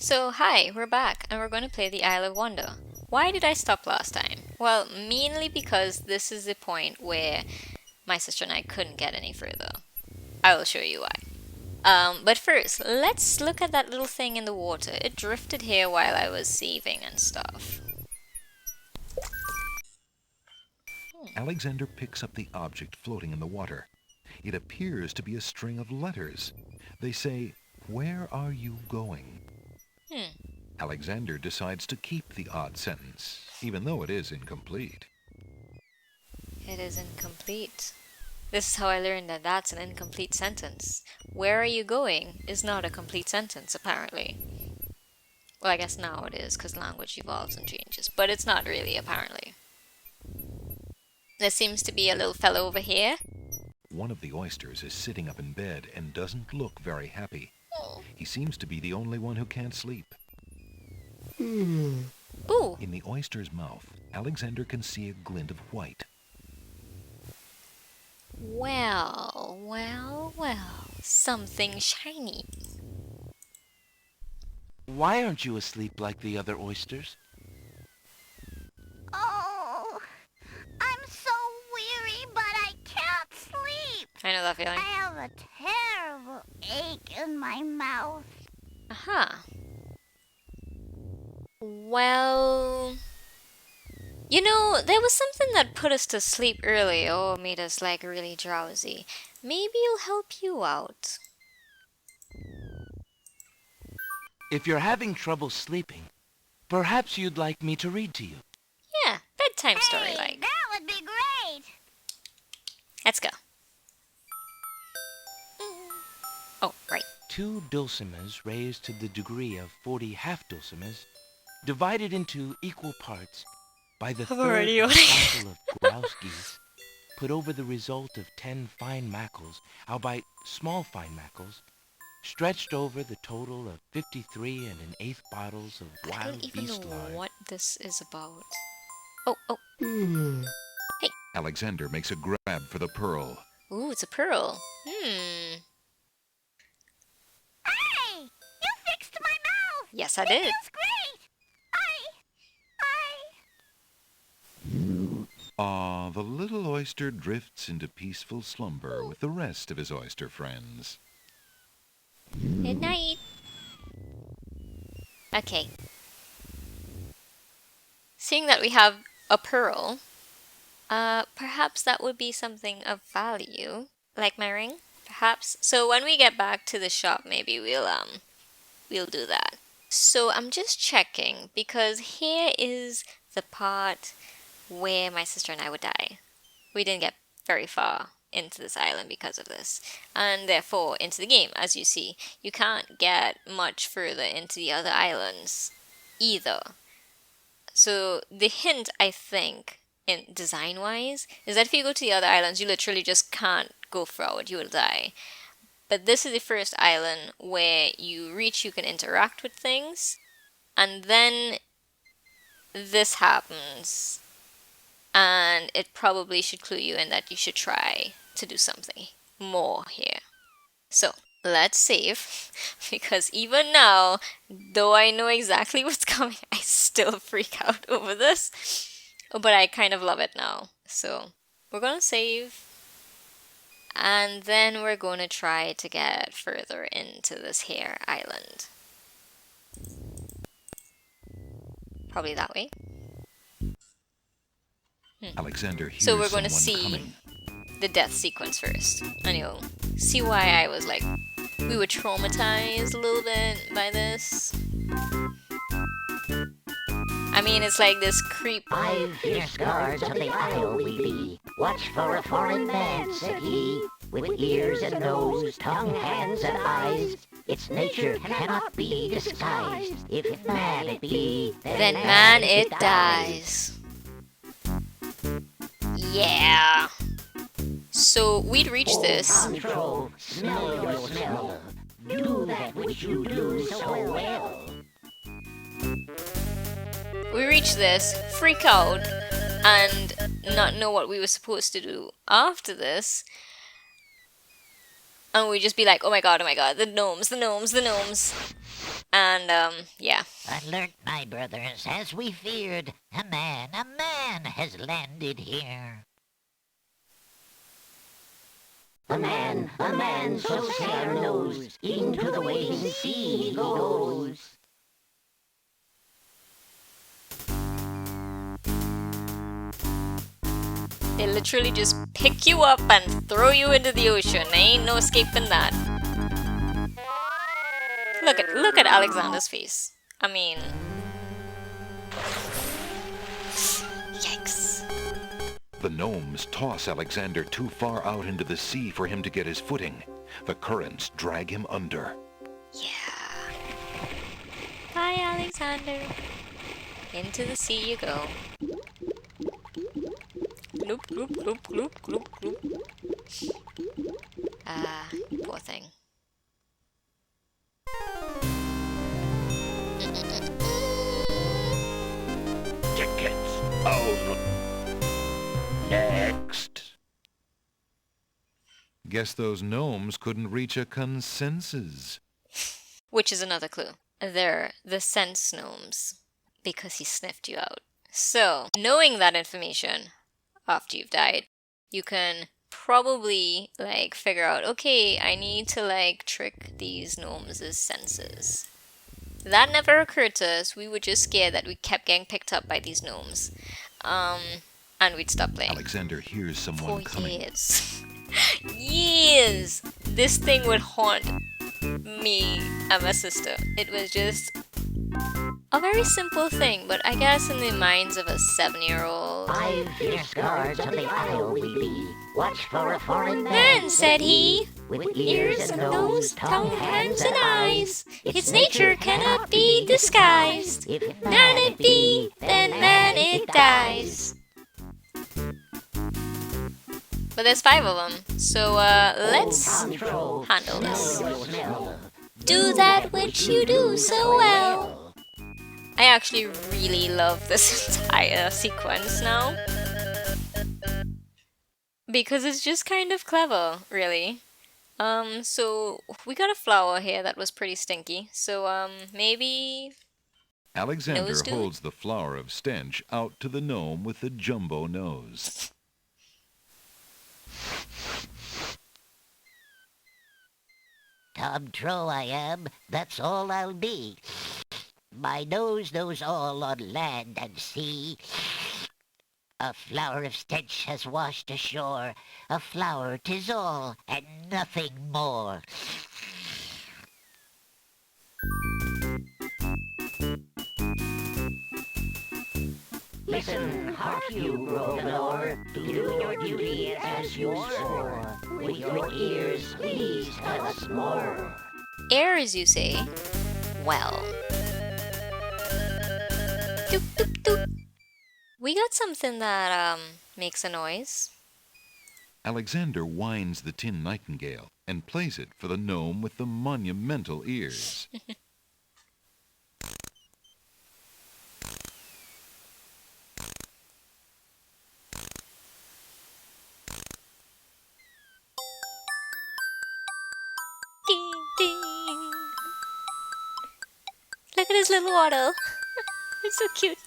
So hi, we're back and we're going to play the Isle of Wonder. Why did I stop last time? Well, mainly because this is the point where my sister and I couldn't get any further. I will show you why. But first, let's look at that little thing in the water. It drifted here while I was saving and stuff. Alexander picks up the object floating in the water. It appears to be a string of letters. They say, "Where are you going?" Alexander decides to keep the odd sentence, even though it is incomplete. It is incomplete. This is how I learned that that's an incomplete sentence. Where are you going is not a complete sentence, apparently. Well, I guess now it is, because language evolves and changes, but it's not really, apparently. There seems to be a little fellow over here. One of the oysters is sitting up in bed and doesn't look very happy. He seems to be the only one who can't sleep. Ooh! In the oyster's mouth, Alexander can see a glint of white. Well, something shiny. Why aren't you asleep like the other oysters? Oh, I'm so weary, but I can't sleep. I know that feeling. I have a terrible ache in my mouth. Aha. Well, you know, there was something that put us to sleep early or made us like really drowsy. Maybe it'll help you out. If you're having trouble sleeping, perhaps you'd like me to read to you. Yeah, bedtime story Hey, like. that would be great. Let's go. Oh, right. 2 dulcimers raised to the degree of 40 half-dulcimers, divided into equal parts by the I've third already of a ordered. couple of grouse geese, put over the result of 10 fine mackles, albeit small fine mackles, stretched over the total of 53 and an eighth bottles of I don't wild even beast know lard. what this is about. Oh. Alexander makes a grab for the pearl. Ooh, it's a pearl. Hey, you fixed my mouth. Yes, I It did. feels great. The little oyster drifts into peaceful slumber with the rest of his oyster friends. Good night. Okay. Seeing that we have a pearl, perhaps that would be something of value, like my ring, perhaps. So when we get back to the shop, maybe we'll do that. So I'm just checking because here is the part where my sister and I would die. We didn't get very far into this island because of this, and therefore into the game. As you see, you can't get much further into the other islands either. So the hint, I think, in design wise, is that if you go to the other islands, you literally just can't go forward, you will die. But this is the first island where you reach, you can interact with things, and then this happens, and it probably should clue you in that you should try to do something more here. So let's save, because even now, though I know exactly what's coming, I still freak out over this, but I kind of love it now. So we're gonna save, and then we're gonna try to get further into this here island. Probably that way. Alexander hears So we're going to someone see coming. the death sequence first, and you'll see why I was like, we were traumatized a little bit by this. I mean, it's like this creep. 5 fierce guards of the isle we be. Watch for a foreign man, said he, with ears and nose, tongue, hands, and eyes. Its nature cannot be disguised. If man it be, Then man it dies. Yeah. So we'd reach this. Control, smell your smell. Do that which you do so well. We reach this, freak out, and not know what we were supposed to do after this. And we'd just be like, oh my god, the gnomes, the gnomes, the gnomes. And, yeah. Alert, my brothers, as we feared, a man has landed here. A man, so say our nose, into the waiting sea he goes. They literally just pick you up and throw you into the ocean. Ain't no escaping that. Look at Alexander's face. I mean, yikes. The gnomes toss Alexander too far out into the sea for him to get his footing. The currents drag him under. Yeah. Bye, Alexander. Into the sea you go. Gloop, gloop, gloop, gloop, gloop, gloop. Ah, poor thing. Tickets. Oh. Next. Guess those gnomes couldn't reach a consensus. Which is another clue. They're the Sense-Gnomes. Because he sniffed you out. So, knowing that information after you've died, you can probably, like, figure out, okay, I need to, like, trick these gnomes' senses. That never occurred to us. We were just scared that we kept getting picked up by these gnomes. And we'd stop playing. Alexander hears someone For coming. years. Years! This thing would haunt me and my sister. It was just a very simple thing, but I guess in the minds of a 7-year-old. 5 fierce guards of the isle we be. Watch for a foreign Man, said he, with ears and nose, tongue, hands, and eyes. Its nature cannot be disguised. If Man it be, then man it dies. But there's 5 of them, so let's handle this. Do that which you do so well. I actually really love this entire sequence now. Because it's just kind of clever, really. So we got a flower here that was pretty stinky. So, maybe... Alexander Nose dude? holds the flower of stench out to the gnome with the jumbo nose. Tom Trow I am, that's all I'll be. My nose knows all on land and sea. A flower of stench has washed ashore. A flower 'tis all, and nothing more. Listen, hark you, Grovenor, do your duty as you swore. With your ears, please tell us more. Airs, you say? Well. Doop, doop, doop. We got something that, makes a noise. Alexander winds the tin nightingale and plays it for the gnome with the monumental ears. Ding, ding. Look at his little waddle. It's so cute.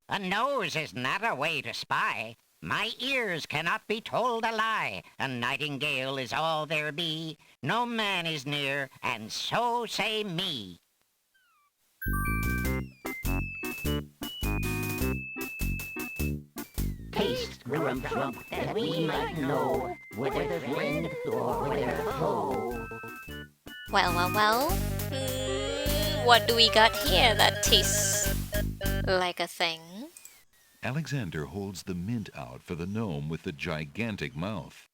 A nose is not a way to spy. My ears cannot be told a lie. A nightingale is all there be. No man is near, and so say me. Taste, grump, that we might know whether friend or whether foe. Well. What do we got here that tastes like a thing? Alexander holds the mint out for the gnome with the gigantic mouth.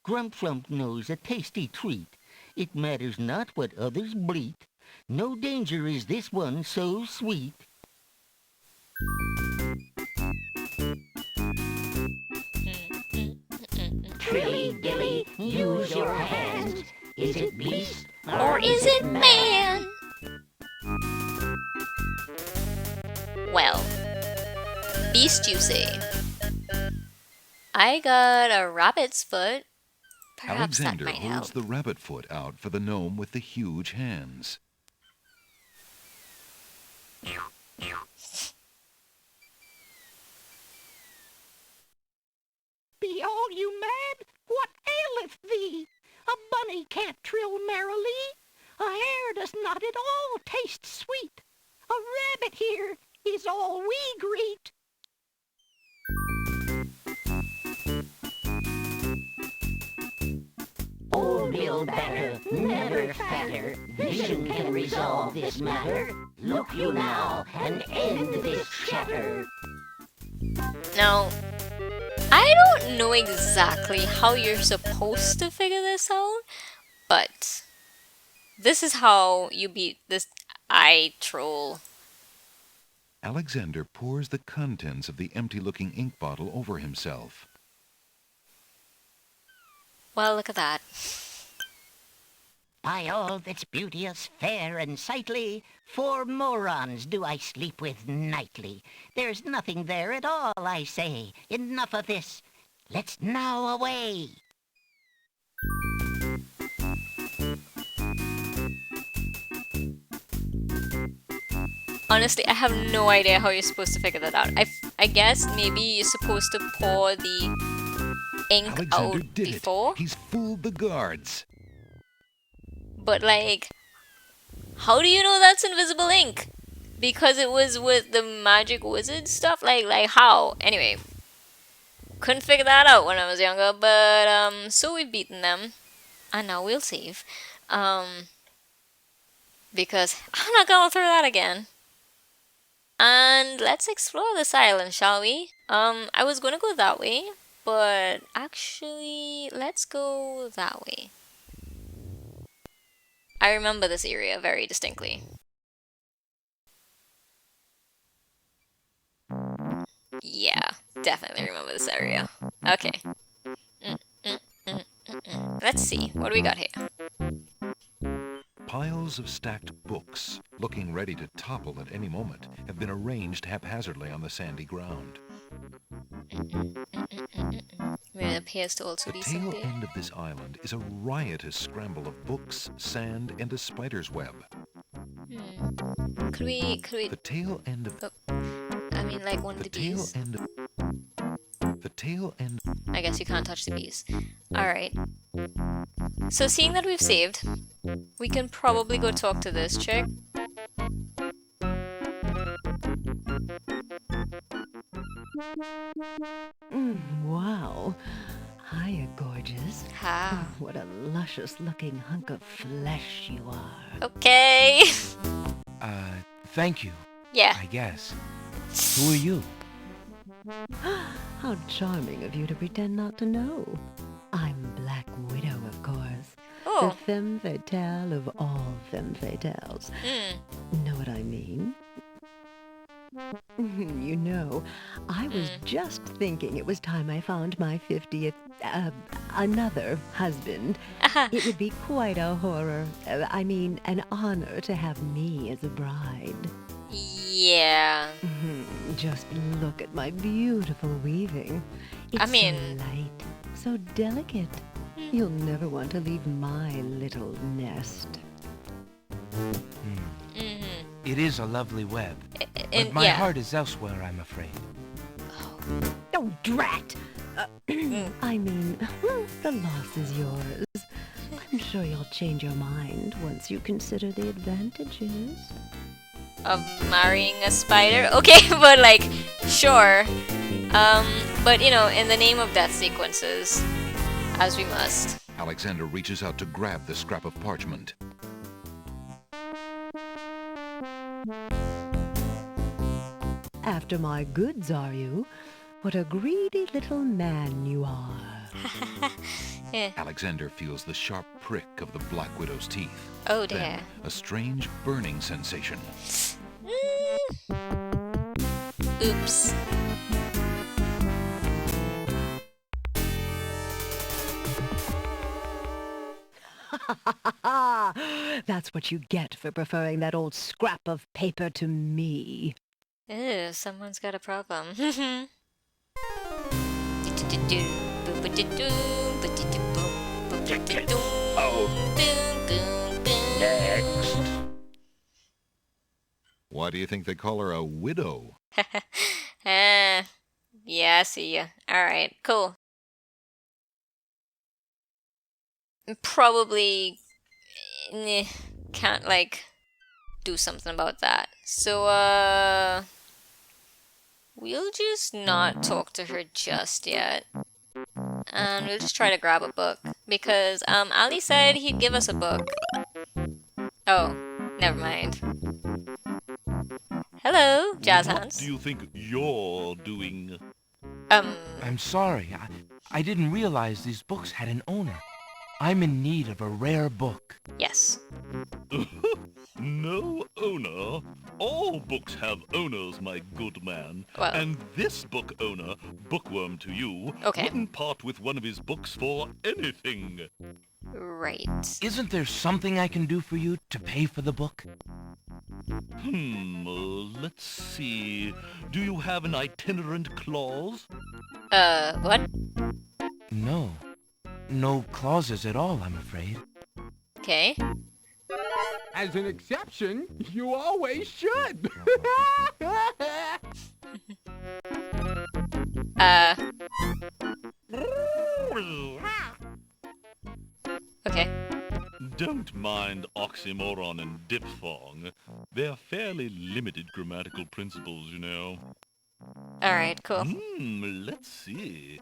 Grump knows a tasty treat. It matters not what others bleat. No danger is this one so sweet. Trilly dilly, use your hands. Is it beast Or is it man? Well, beast you say. I got a rabbit's foot. Perhaps that Alexander might holds help. the rabbit foot out for the gnome with the huge hands. Be all you mad? What aileth thee? A bunny can't trill merrily. A hare does not at all taste sweet. A rabbit here is all we greet. Old Bill Batter, never fatter. Vision can resolve this matter. Look you now and end this chatter. Now, I don't know exactly how you're supposed to figure this out, but this is how you beat this eye troll. Alexander pours the contents of the empty-looking ink bottle over himself. Well, look at that. By all that's beauteous, fair, and sightly, 4 morons do I sleep with nightly. There's nothing there at all, I say. Enough of this. Let's now away. Honestly, I have no idea how you're supposed to figure that out. I guess maybe you're supposed to pour the ink Alexander out did before. it. He's fooled the guards. But like, how do you know that's invisible ink? Because it was with the magic wizard stuff? Like how? Anyway, couldn't figure that out when I was younger, but so we've beaten them. And now we'll save. Because I'm not going through that again. And let's explore this island, shall we? I was gonna go that way, but actually, let's go that way. I remember this area very distinctly. Yeah, definitely remember this area. Okay. Let's see, what do we got here? Piles of stacked books, looking ready to topple at any moment, have been arranged haphazardly on the sandy ground. It appears to also The be tail something. end of this island is a riotous scramble of books, sand, and a spider's web. Could we, The tail end of I mean, like one of the the tail bees? end of the tail end I guess you can't touch the bees. Alright. So seeing that we've saved, we can probably go talk to this chick. Wow. Hiya, gorgeous. Ha. What a luscious-looking hunk of flesh you are. Okay. Thank you, Yeah. I guess. Who are you? How charming of you to pretend not to know. I'm Black Widow, of course. The Oh. femme fatale of all femme fatales. Know what I mean? You know, I was just thinking it was time I found my 50th, another husband. It would be quite a horror. I mean, an honor to have me as a bride. Yeah. Just look at my beautiful weaving. It's I mean- so light, so delicate. You'll never want to leave my little nest. It is a lovely web, but my yeah. heart is elsewhere, I'm afraid. Oh, drat! I mean, the loss is yours. I'm sure you'll change your mind once you consider the advantages. Of marrying a spider? Okay, but like, sure. But you know, in the name of death sequences, as we must. Alexander reaches out to grab the scrap of parchment. After my goods, are you? What a greedy little man you are. Yeah. Alexander feels the sharp prick of the Black Widow's teeth. Oh dear. Then, a strange burning sensation. Oops. That's what you get for preferring that old scrap of paper to me. Ew, someone's got a problem. Next. Why do you think they call her a widow? Yeah, I see ya. Alright, cool. Probably can't, like, do something about that. So, we'll just not talk to her just yet. And we'll just try to grab a book. Because, Ali said he'd give us a book. Oh, never mind. Hello, jazz What hands. do you think you're doing? I'm sorry. I didn't realize these books had an owner. I'm in need of a rare book. Yes. No owner. All books have owners, my good man. Well. And this book owner, bookworm to you, Okay. wouldn't part with one of his books for anything. Right. Isn't there something I can do for you to pay for the book? Let's see. Do you have an itinerant clause? What? No. No clauses at all, I'm afraid. Okay. As an exception, you always should. Okay. Don't mind oxymoron and diphthong. They're fairly limited grammatical principles, you know. Alright, cool. Let's see.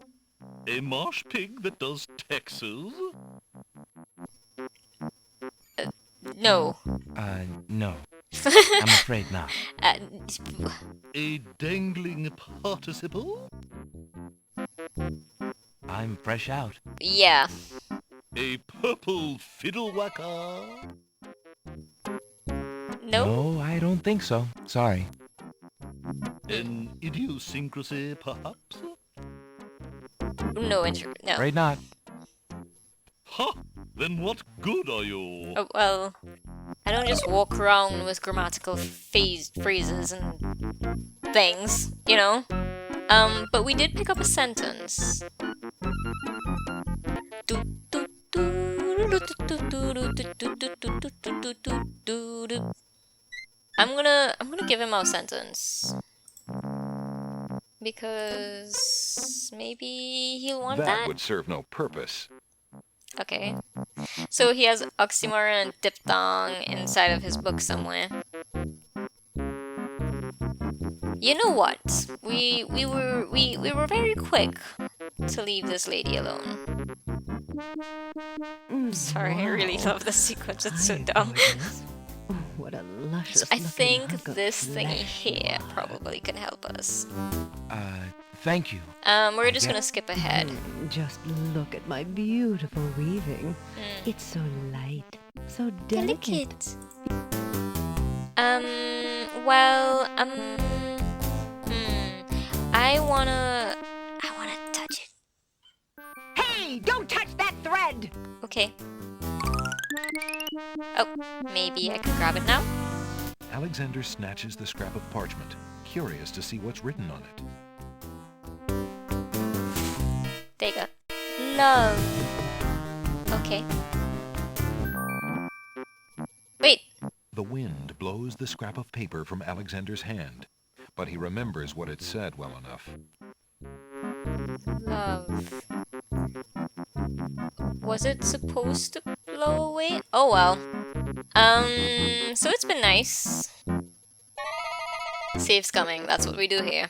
A marsh pig that does Texas? No. No. I'm afraid not. Uh, A dangling participle? I'm fresh out. yeah. A purple fiddle whacker? No? No, I don't think so. Sorry. An idiosyncrasy, perhaps? No. Afraid not. Ha! Then what good are you? Oh, well, I don't just walk around with grammatical phrases and things, you know? But we did pick up a sentence. I'm gonna give him our sentence. Because maybe he'll want That that? would serve no purpose. Okay. So he has oxymoron and diphthong inside of his book somewhere. You know what? We were very quick to leave this lady alone. Sorry, I really love this sequence. It's so dumb. Gorgeous. Oh, what a luscious I looking think hunk of this thingy flesh you here are. probably can help us. Thank you. We're just gonna skip ahead. Just look at my beautiful weaving. It's so light, so delicate. Well, I wanna touch it. Hey, don't touch that thread! Okay. Oh, maybe I can grab it now? Alexander snatches the scrap of parchment, curious to see what's written on it. There you go. Love. Okay. Wait. The wind blows the scrap of paper from Alexander's hand, but he remembers what it said well enough. Love. Was it supposed to blow away? Oh well. So it's been nice. Save's coming, that's what we do here.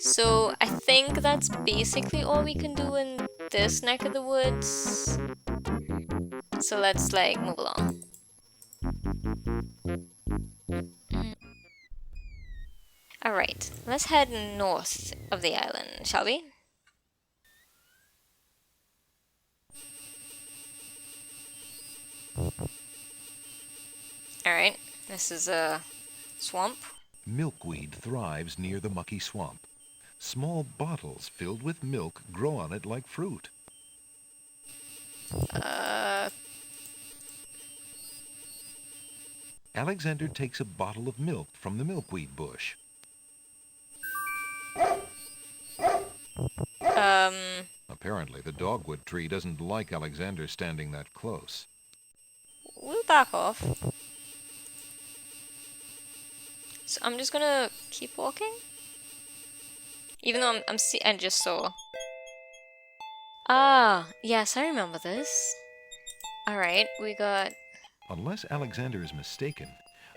So I think that's basically all we can do in this neck of the woods. So let's like move along. Alright, let's head north of the island, shall we? Alright, this is a swamp. Milkweed thrives near the mucky swamp. Small bottles filled with milk grow on it like fruit. Alexander takes a bottle of milk from the milkweed bush. Apparently, the dogwood tree doesn't like Alexander standing that close. We'll back off. So I'm just gonna keep walking? Even though I just saw. Ah, yes, I remember this. Alright, we got... Unless Alexander is mistaken,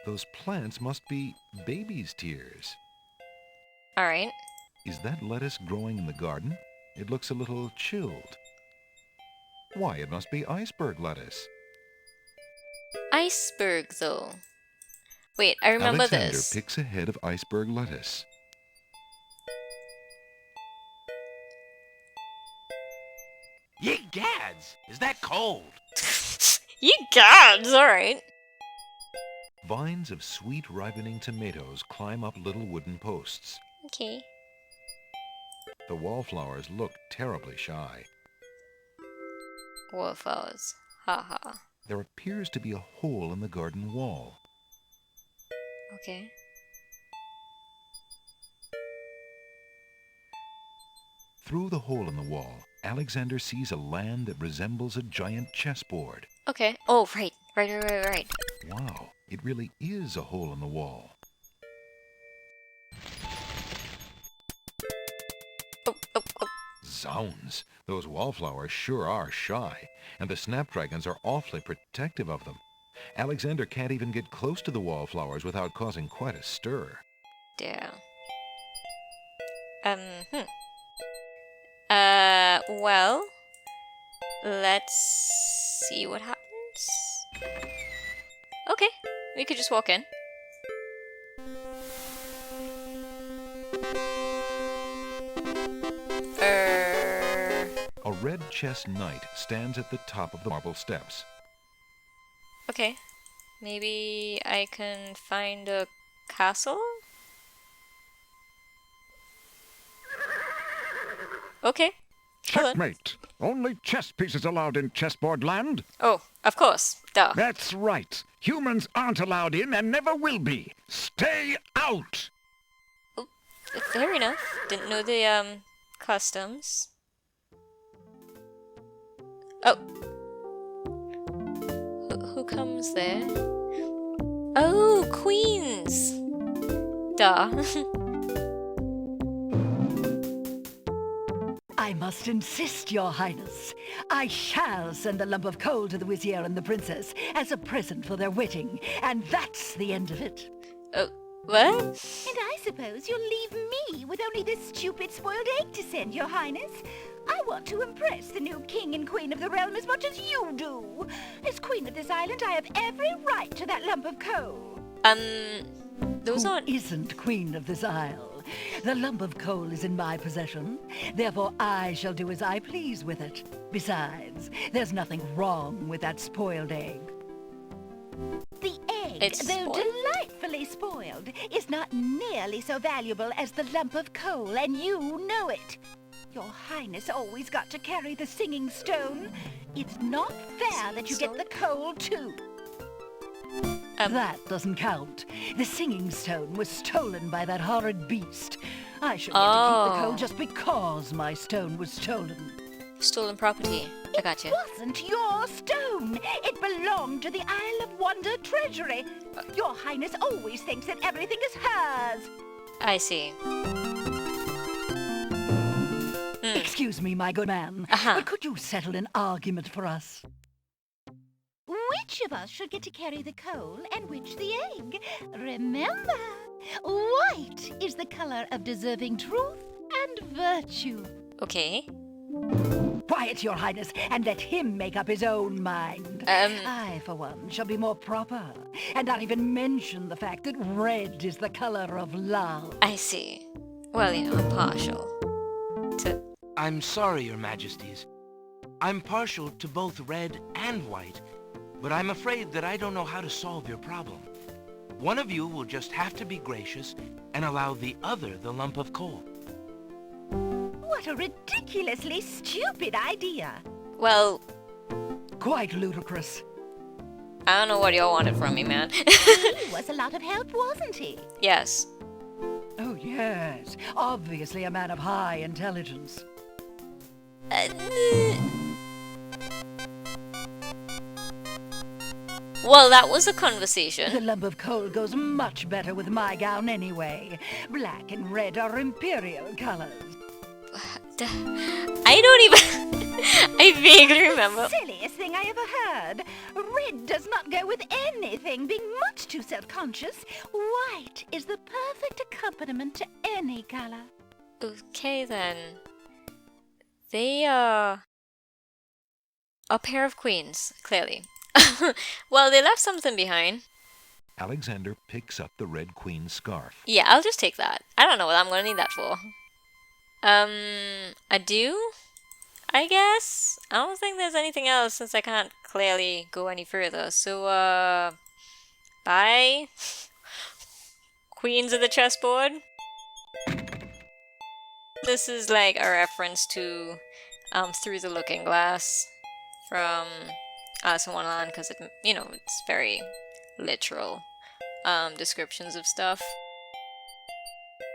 those plants must be baby's tears. Alright. Is that lettuce growing in the garden? It looks a little chilled. Why, it must be iceberg lettuce. Iceberg, though. Wait, I remember Alexander this. picks a head of iceberg lettuce. Ye gads! Is that cold? You gods, alright. Vines of sweet ripening tomatoes climb up little wooden posts. Okay. The wallflowers look terribly shy. Wallflowers. Haha. There appears to be a hole in the garden wall. Okay. Through the hole in the wall, Alexander sees a land that resembles a giant chessboard. Okay. Oh, right. Wow, it really is a hole in the wall. Oh. Zounds, those wallflowers sure are shy, and the snapdragons are awfully protective of them. Alexander can't even get close to the wallflowers without causing quite a stir. Damn. Well, let's see what happens. Okay, we could just walk in. A red chess knight stands at the top of the marble steps. Okay, maybe I can find a castle? Okay. hold on. Checkmate! Only chess pieces allowed in chessboard land? Oh, of course. Duh. That's right. Humans aren't allowed in and never will be. Stay out! Oh, fair enough. Didn't know the, customs. Oh. Who comes there? Oh, queens! Duh. I must insist, Your Highness. I shall send a lump of coal to the Vizier and the Princess as a present for their wedding, and that's the end of it. Oh, what? And I suppose you'll leave me with only this stupid spoiled egg to send, Your Highness. I want to impress the new king and queen of the realm as much as you do. As queen of this island, I have every right to that lump of coal. Those Who aren't... isn't queen of this isle? The lump of coal is in my possession. Therefore, I shall do as I please with it. Besides, there's nothing wrong with that spoiled egg. The egg, It's though spoiled? delightfully spoiled, is not nearly so valuable as the lump of coal, and you know it. Your Highness always got to carry the singing stone. It's not fair that you get the coal, too. That doesn't count. The singing stone was stolen by that horrid beast. I should get to keep the coal just because my stone was stolen. Stolen property. I gotcha. It wasn't your stone. It belonged to the Isle of Wonder treasury. Your Highness always thinks that everything is hers. I see. Excuse me, my good man, but could you settle an argument for us? Which of us should get to carry the coal and which the egg? Remember, white is the color of deserving truth and virtue. Okay. Quiet, Your Highness, and let him make up his own mind. I, for one, shall be more proper, and not even mention the fact that red is the color of love. I see. Well, you know, I'm partial to... I'm sorry, Your Majesties. I'm partial to both red and white, but I'm afraid that I don't know how to solve your problem. One of you will just have to be gracious and allow the other the lump of coal. What a ridiculously stupid idea. Well... Quite ludicrous. I don't know what y'all wanted from me, man. He was a lot of help, wasn't he? Yes. Oh, yes. Obviously a man of high intelligence. Well, that was a The conversation. lump of coal goes much better with my gown anyway. Black and red are imperial colors. I don't even... I vaguely remember. Silliest thing I ever heard. Red does not go with anything, being much too self-conscious. White is the perfect accompaniment to any color. Okay, then. They are a pair of queens, clearly. Well, they left something behind. Alexander picks up the Red Queen's scarf. Yeah, I'll just take that. I don't know what I'm gonna need that for. Adieu? I guess? I don't think there's anything else since I can't clearly go any further. So, bye. Queens of the chessboard. This is like a reference to Through the Looking Glass from Alice in Wonderland, because it, you know, it's very literal descriptions of stuff.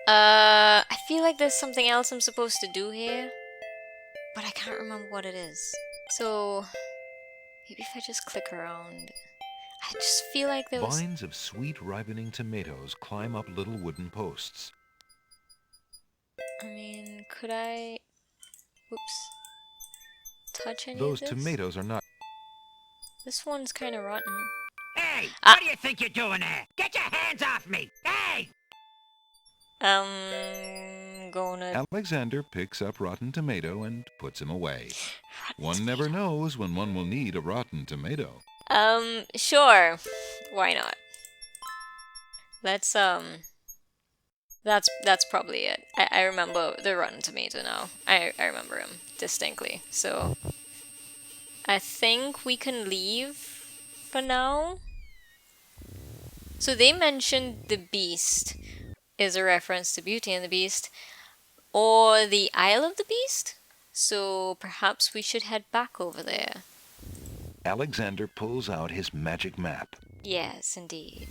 I feel like there's something else I'm supposed to do here, but I can't remember what it is. So maybe if I just click around. I just feel like there was... Vines of sweet ripening tomatoes climb up little wooden posts. I mean, could I... Whoops. Touch any Those of this? tomatoes are not... This one's kind of rotten. Hey, what do you think you're doing there? Get your hands off me! Hey! Gonna... Alexander picks up rotten tomato and puts him away. One never knows when one will need a rotten tomato. Sure. Why not? Let's, That's probably it. I remember the rotten tomato now. I remember him distinctly. So I think we can leave for now. So they mentioned the Beast is a reference to Beauty and the Beast, or the Isle of the Beast. So perhaps we should head back over there. Alexander pulls out his magic map. Yes, indeed.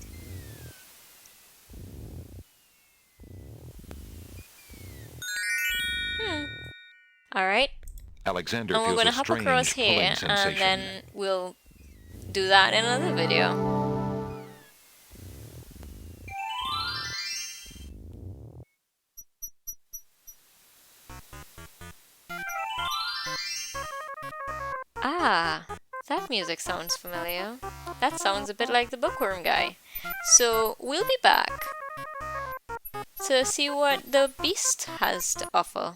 Alright. Alexander And we're feels gonna a hop strange across pulling here, sensation. and then we'll do that in another video. Ah, that music sounds familiar. That sounds a bit like the bookworm guy. So we'll be back to see what the Beast has to offer.